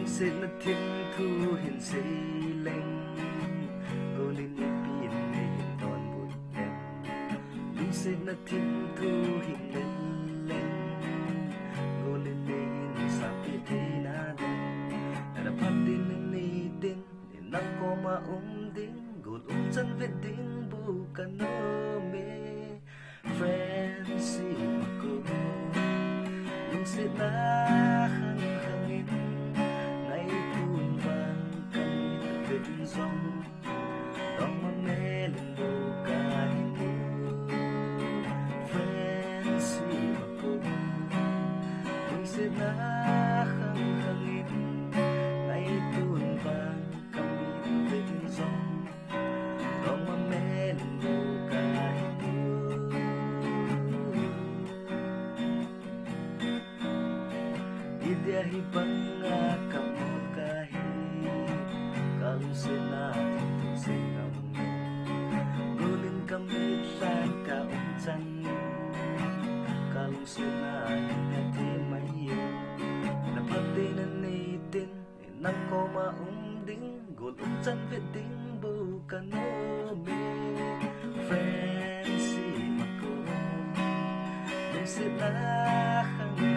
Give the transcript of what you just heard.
Lungsit na thiên thu hiền sĩ linh Ô linh ni piên ni hiền toàn bụi đen Lungsit na thiên thu hiền linh Ô linh ni hiền sa pi thi na den Na pat din ni din Nang ko din Gud chân vết din bukan no me Friends si mako Lungsit na hangin Ngày tuôn vang kami tawid song Dong mamelin mo kahit mo Friends si mako Lungsit na hangin Ngày tuôn vang kami tawid song Dong mamelin mo kahit mo Idiyahi banga kamu kahit Kalungsin natin tusingaw mo Gulin kami lang kauntan Kalungsin natin hati mayo Napagdinan nitin Inang ko maunding Guluntan veding bukan obe Friends si mako Lungsit na hanggang